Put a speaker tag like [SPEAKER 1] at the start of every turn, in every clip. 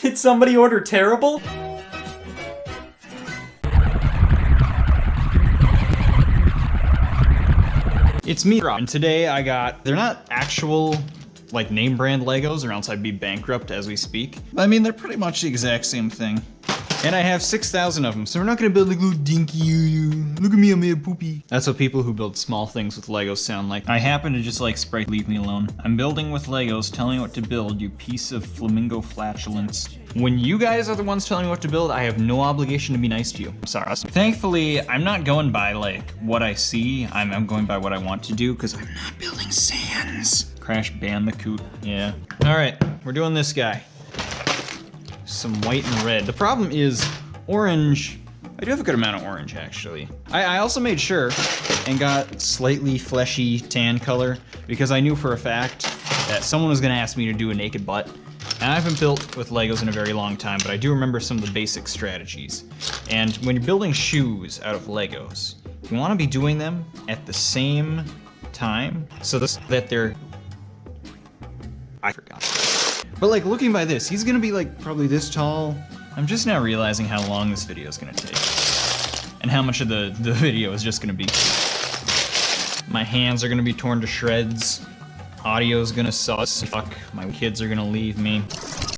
[SPEAKER 1] Did somebody order terrible? It's me, and today I got, they're not actual like name brand Legos or else I'd be bankrupt as we speak. I mean, they're pretty much the exact same thing. And I have 6,000 of them, so we're not gonna build like little dinky, look at me, I'm a poopy. That's what people who build small things with Legos sound like. I happen to just like Sprite, leave me alone. I'm building with Legos, telling you what to build, you piece of flamingo flatulence. When you guys are the ones telling me what to build, I have no obligation to be nice to you. I'm sorry. Thankfully, I'm not going by like what I see, I'm going by what I want to do, because I'm not building Sans. Crash Bandicoot, yeah. All right, we're doing this guy. Some white and red. The problem is orange. I do have a good amount of orange actually. I also made sure and got slightly fleshy tan color because I knew for a fact that someone was gonna ask me to do a naked butt. And I haven't built with Legos in a very long time, but I do remember some of the basic strategies. And when you're building shoes out of Legos, you wanna be doing them at the same time so that they're, I forgot. But like looking by this, he's gonna be like probably this tall. I'm just now realizing how long this video is gonna take. And how much of the video is just gonna be. My hands are gonna be torn to shreds. Audio's gonna suck. My kids are gonna leave me.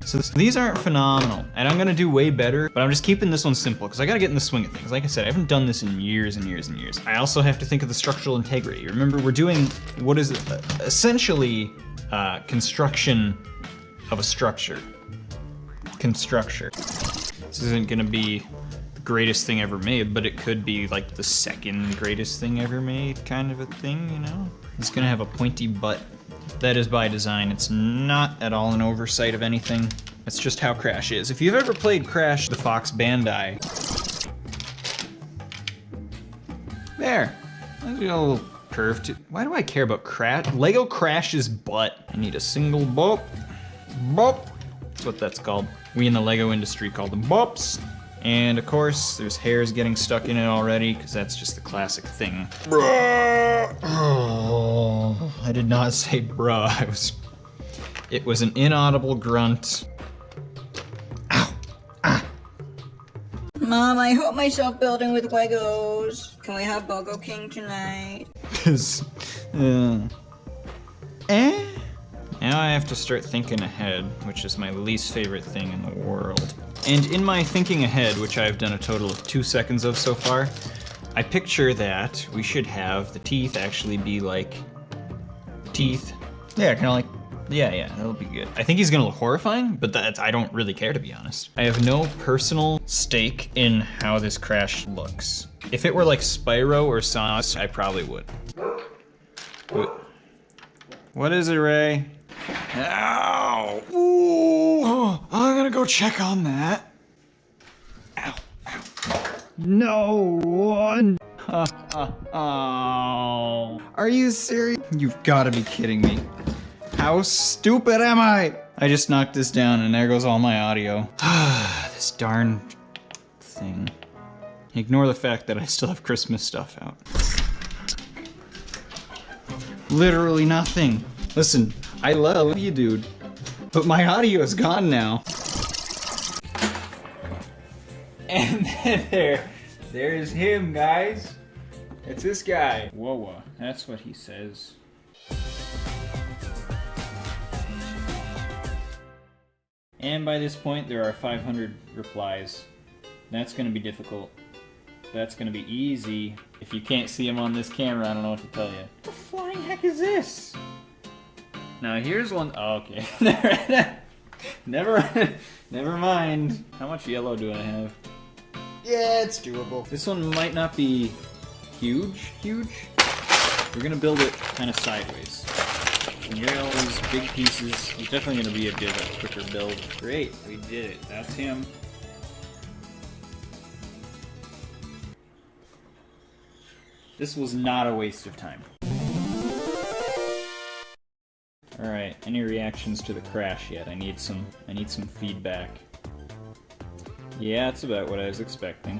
[SPEAKER 1] So these aren't phenomenal. And I'm gonna do way better, but I'm just keeping this one simple because I gotta get in the swing of things. Like I said, I haven't done this in years and years and years. I also have to think of the structural integrity. Remember, we're doing, what is it? Essentially, construction of a structure. Constructure. This isn't gonna be the greatest thing ever made, but it could be like the second greatest thing ever made kind of a thing, you know? It's gonna have a pointy butt. That is by design. It's not at all an oversight of anything. It's just how Crash is. If you've ever played Crash the Fox Bandai, there. There's a little curve to, why do I care about Crash? Lego Crash's butt. I need a single bop. Bop. That's what that's called. We in the Lego industry call them bops. And of course, there's hairs getting stuck in it already, because that's just the classic thing. Oh, I did not say bruh. It was an inaudible grunt. Ow. Ah.
[SPEAKER 2] Mom, I hope myself building with Legos. Can we have Bogo King tonight?
[SPEAKER 1] Now I have to start thinking ahead, which is my least favorite thing in the world. And in my thinking ahead, which I've done a total of 2 seconds of so far, I picture that we should have the teeth actually be like teeth. Yeah, kind of like, yeah, that'll be good. I think he's gonna look horrifying, but I don't really care, to be honest. I have no personal stake in how this Crash looks. If it were like Spyro or Sauce, I probably would. What is it, Ray? Ow! Ooh! I'm gonna go check on that. Ow! Ow! No one! Oh! Are you serious? You've got to be kidding me! How stupid am I? I just knocked this down, and there goes all my audio. This darn thing. Ignore the fact that I still have Christmas stuff out. Literally nothing. Listen, I love you, dude, but my audio is gone now. And then there's him, guys. It's this guy. Whoa, that's what he says. And by this point, there are 500 replies. That's gonna be difficult. That's gonna be easy. If you can't see him on this camera, I don't know what to tell you. What the flying heck is this? Now here's one, oh, okay. Never mind. How much yellow do I have? Yeah, it's doable. This one might not be huge. We're gonna build it kind of sideways. And you get all these big pieces. It's definitely gonna be a bit of a quicker build. Great, we did it. That's him. This was not a waste of time. Alright, any reactions to the Crash yet? I need some feedback. Yeah, that's about what I was expecting.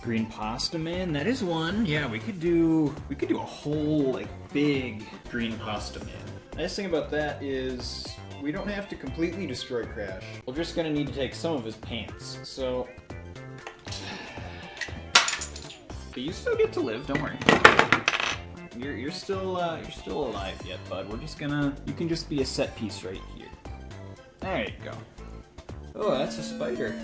[SPEAKER 1] Green pasta man, that is one. Yeah, we could do a whole like big green pasta man. The nice thing about that is we don't have to completely destroy Crash. We're just gonna need to take some of his pants. So, but you still get to live. Don't worry. You're still alive yet, bud. We're just gonna. You can just be a set piece right here. There you go. Oh, that's a spider.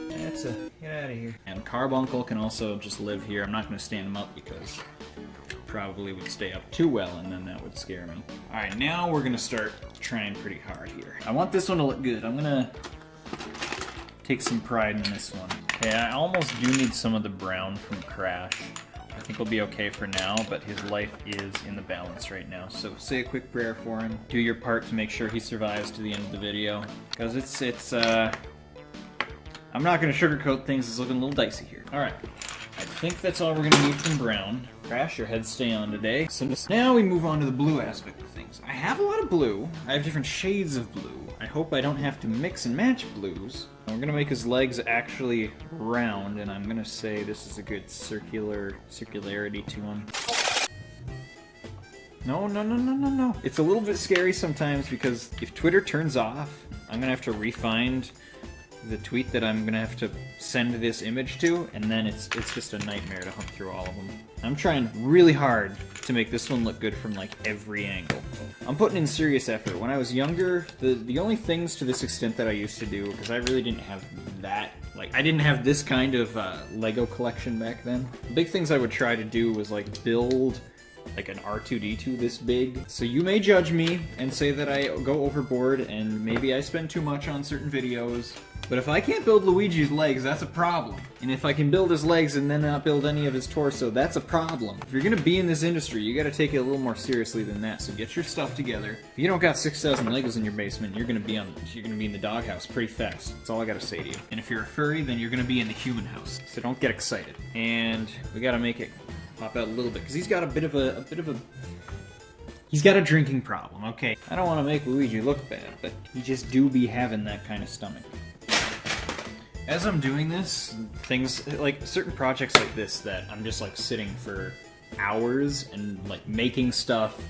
[SPEAKER 1] That's a get out of here. And Carbuncle can also just live here. I'm not gonna stand him up because probably would stay up too well, and then that would scare me. All right, now we're gonna start trying pretty hard here. I want this one to look good. I'm gonna take some pride in this one. Okay, I almost do need some of the brown from Crash. I think we'll be okay for now, but his life is in the balance right now. So say a quick prayer for him. Do your part to make sure he survives to the end of the video. Because it's I'm not gonna sugarcoat things, it's looking a little dicey here. Alright. I think that's all we're gonna need from brown. Crash, your head stay on today. So now we move on to the blue aspect of things. I have a lot of blue. I have different shades of blue. I hope I don't have to mix and match blues. We're gonna make his legs actually round, and I'm gonna say this is a good circularity to him. No. It's a little bit scary sometimes because if Twitter turns off, I'm gonna have to re-find the tweet that I'm gonna have to send this image to, and then it's just a nightmare to hunt through all of them. I'm trying really hard to make this one look good from like every angle. I'm putting in serious effort. When I was younger, the only things to this extent that I used to do, because I really didn't have that, like I didn't have this kind of Lego collection back then. The big things I would try to do was like build like an R2-D2 this big. So you may judge me and say that I go overboard and maybe I spend too much on certain videos. But if I can't build Luigi's legs, that's a problem. And if I can build his legs and then not build any of his torso, that's a problem. If you're gonna be in this industry, you gotta take it a little more seriously than that. So get your stuff together. If you don't got 6,000 Legos in your basement, you're gonna be in the doghouse pretty fast. That's all I gotta say to you. And if you're a furry, then you're gonna be in the human house. So don't get excited. And we gotta make it pop out a little bit because he's got he's got a drinking problem. Okay, I don't want to make Luigi look bad, but he just do be having that kind of stomach. As I'm doing this, things like certain projects like this that I'm just like sitting for hours and like making stuff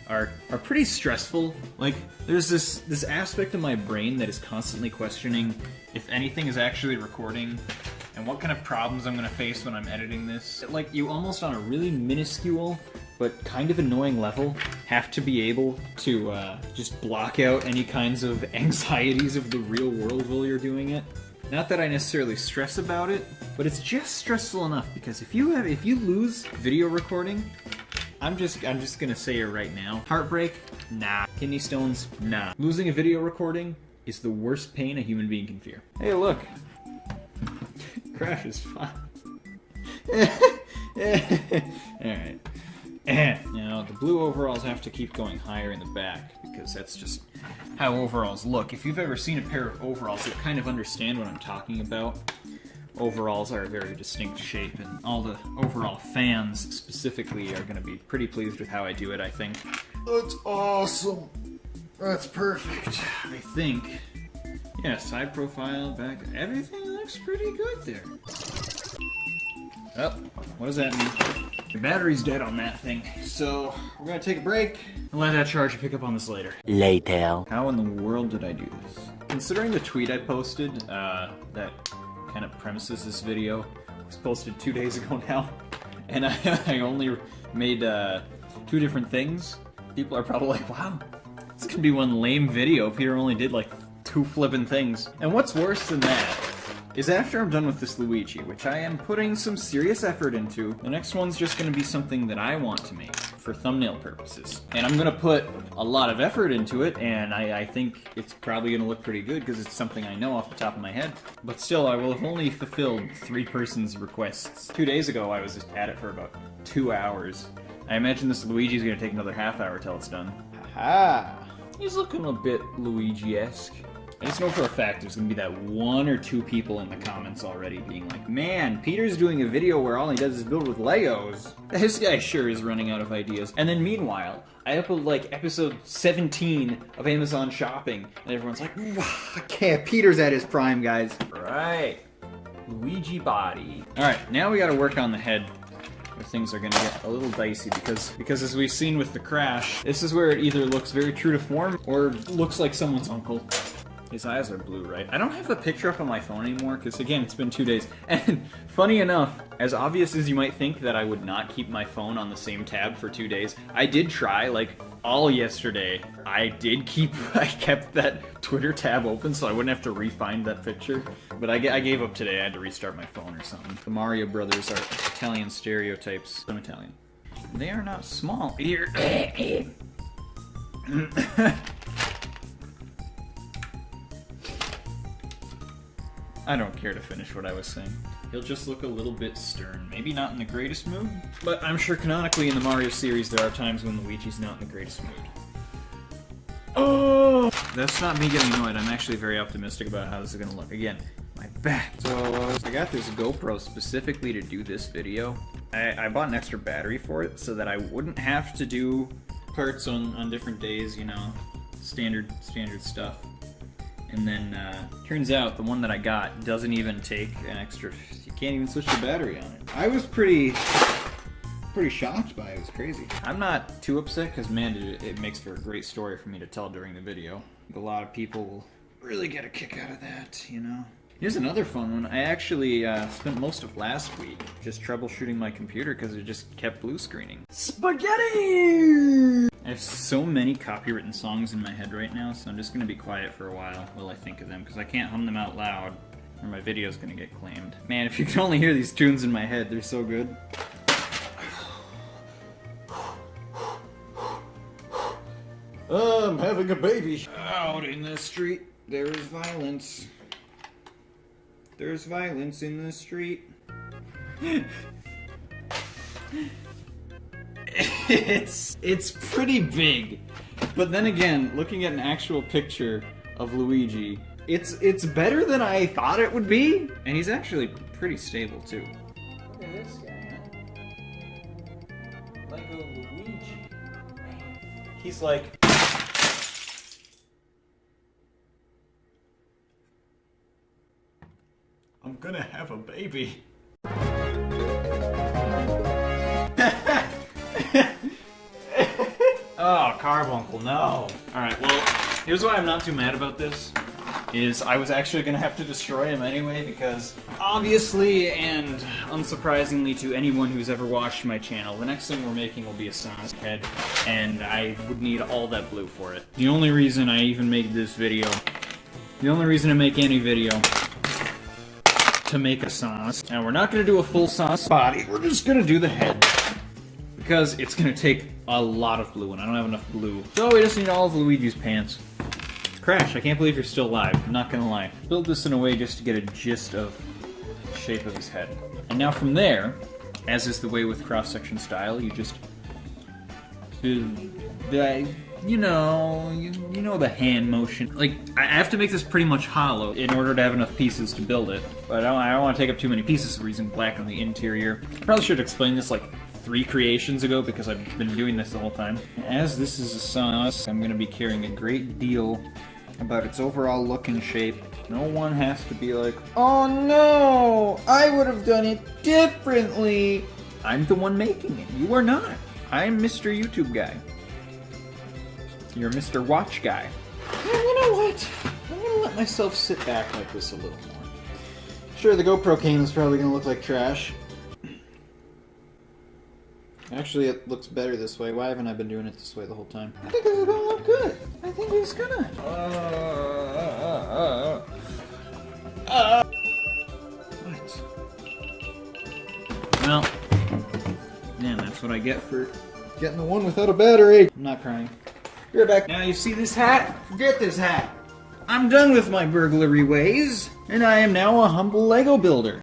[SPEAKER 1] are pretty stressful. Like there's this aspect of my brain that is constantly questioning if anything is actually recording and what kind of problems I'm gonna face when I'm editing this. Like you almost on a really minuscule but kind of annoying level have to be able to just block out any kinds of anxieties of the real world while you're doing it. Not that I necessarily stress about it, but it's just stressful enough because if you lose video recording, I'm just gonna say it right now. Heartbreak? Nah. Kidney stones? Nah. Losing a video recording is the worst pain a human being can fear. Hey, look. Crash is fine. Alright. Now, the blue overalls have to keep going higher in the back because that's just how overalls look. If you've ever seen a pair of overalls, you'll kind of understand what I'm talking about. Overalls are a very distinct shape, and all the overall fans specifically are going to be pretty pleased with how I do it, I think. That's awesome. That's perfect. I think. Yeah, side profile, back. Everything looks pretty good there. Oh, what does that mean? The battery's dead on that thing. So, we're gonna take a break and let that charge pick up on this later.
[SPEAKER 3] Later.
[SPEAKER 1] How in the world did I do this? Considering the tweet I posted, that kind of premises this video, was posted 2 days ago now, and I only made 2 different things, people are probably like, wow, this could be one lame video if Peter only did like 2 flippin' things. And what's worse than that is after I'm done with this Luigi, which I am putting some serious effort into, the next one's just going to be something that I want to make for thumbnail purposes. And I'm going to put a lot of effort into it, and I think it's probably going to look pretty good because it's something I know off the top of my head. But still, I will have only fulfilled 3 persons' requests. 2 days ago, I was just at it for about 2 hours. I imagine this Luigi's going to take another half hour till it's done. Haha! He's looking a bit Luigi-esque. I just know for a fact there's gonna be that 1 or 2 people in the comments already being like, man, Peter's doing a video where all he does is build with Legos. This guy sure is running out of ideas. And then meanwhile, I upload like episode 17 of Amazon Shopping, and everyone's like, okay, Peter's at his prime, guys. Right. Luigi body. Alright, now we gotta work on the head. where things are gonna get a little dicey because as we've seen with the crash, this is where it either looks very true to form or looks like someone's uncle. His eyes are blue, right? I don't have the picture up on my phone anymore because, again, it's been 2 days. And funny enough, as obvious as you might think that I would not keep my phone on the same tab for 2 days, I did try, like, all yesterday. I kept that Twitter tab open so I wouldn't have to re-find that picture. But I gave up today. I had to restart my phone or something. The Mario brothers are Italian stereotypes. I'm Italian. They are not small. Here. I don't care to finish what I was saying. He'll just look a little bit stern. Maybe not in the greatest mood, but I'm sure canonically in the Mario series there are times when Luigi's not in the greatest mood. Oh! That's not me getting annoyed. I'm actually very optimistic about how this is gonna look. Again, my back. So, I got this GoPro specifically to do this video. I bought an extra battery for it so that I wouldn't have to do parts on different days, you know, standard stuff. And then, turns out the one that I got doesn't even take an extra... You can't even switch the battery on it. I was pretty shocked by it. It was crazy. I'm not too upset because, man, it makes for a great story for me to tell during the video. A lot of people will really get a kick out of that, you know? Here's another fun one. I actually spent most of last week just troubleshooting my computer because it just kept blue screening. Spaghetti! I have so many copywritten songs in my head right now, so I'm just going to be quiet for a while I think of them, because I can't hum them out loud, or my video's going to get claimed. Man, if you can only hear these tunes in my head, they're so good. I'm having a baby. Out in the street, there is violence. There's violence in the street. It's pretty big, but then again, looking at an actual picture of Luigi, it's better than I thought it would be, and he's actually pretty stable too. Look at this guy, Lego Luigi. He's like. I'm gonna have a baby. Oh, Carbuncle, no. Alright, well, here's why I'm not too mad about this. Is I was actually gonna have to destroy him anyway, because obviously and unsurprisingly to anyone who's ever watched my channel, the next thing we're making will be a Sonic head, and I would need all that blue for it. The only reason I even made this video, the only reason I make any video, to make a Sonic. Now we're not gonna do a full Sonic body, we're just gonna do the head. Because it's gonna take a lot of blue, and I don't have enough blue. So we just need all of Luigi's pants. Crash, I can't believe you're still alive, I'm not gonna lie. Build this in a way just to get a gist of the shape of his head. And now from there, as is the way with cross-section style, you just... You know the hand motion. Like, I have to make this pretty much hollow in order to have enough pieces to build it. But I don't want to take up too many pieces, so we're using black on the interior. I probably should explain this like 3 creations ago because I've been doing this the whole time. As this is a Sonic, I'm going to be caring a great deal about its overall look and shape. No one has to be like, oh no, I would have done it differently. I'm the one making it. You are not. I'm Mr. YouTube guy. You're Mr. Watch guy. Yeah, you know what? I'm gonna let myself sit back like this a little more. Sure, the GoPro cam is probably gonna look like trash. Actually, it looks better this way. Why haven't I been doing it this way the whole time? I think it's gonna look good. I think it's gonna. What? Well, man, that's what I get for getting the one without a battery. I'm not crying. Be right back. Now you see this hat? Forget this hat. I'm done with my burglary ways, and I am now a humble Lego builder.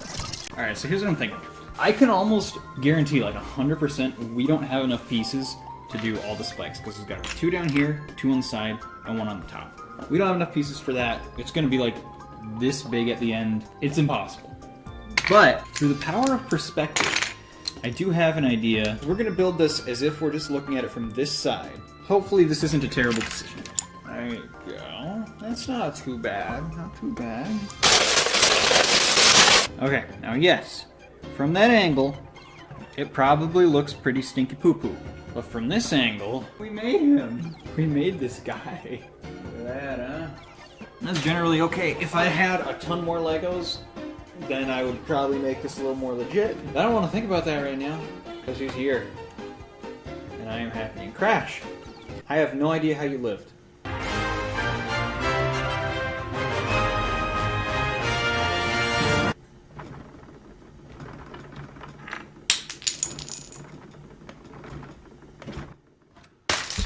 [SPEAKER 1] Alright, so here's what I'm thinking. I can almost guarantee, like 100%, we don't have enough pieces to do all the spikes, because we've got 2 down here, 2 on the side, and 1 on the top. We don't have enough pieces for that. It's going to be like this big at the end. It's impossible. But, through the power of perspective, I do have an idea. We're going to build this as if we're just looking at it from this side. Hopefully this isn't a terrible decision. There you go. That's not too bad. Not too bad. Okay, now yes. From that angle, it probably looks pretty stinky poo-poo. But from this angle, we made him. We made this guy. Look at that, huh? That's generally okay. If I had a ton more Legos, then I would probably make this a little more legit. I don't want to think about that right now, because he's here. And I am happy. And Crash, I have no idea how you lived.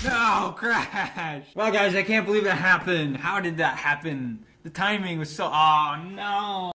[SPEAKER 1] No, Crash! Well, guys, I can't believe that happened. How did that happen? The timing was so... Oh, no!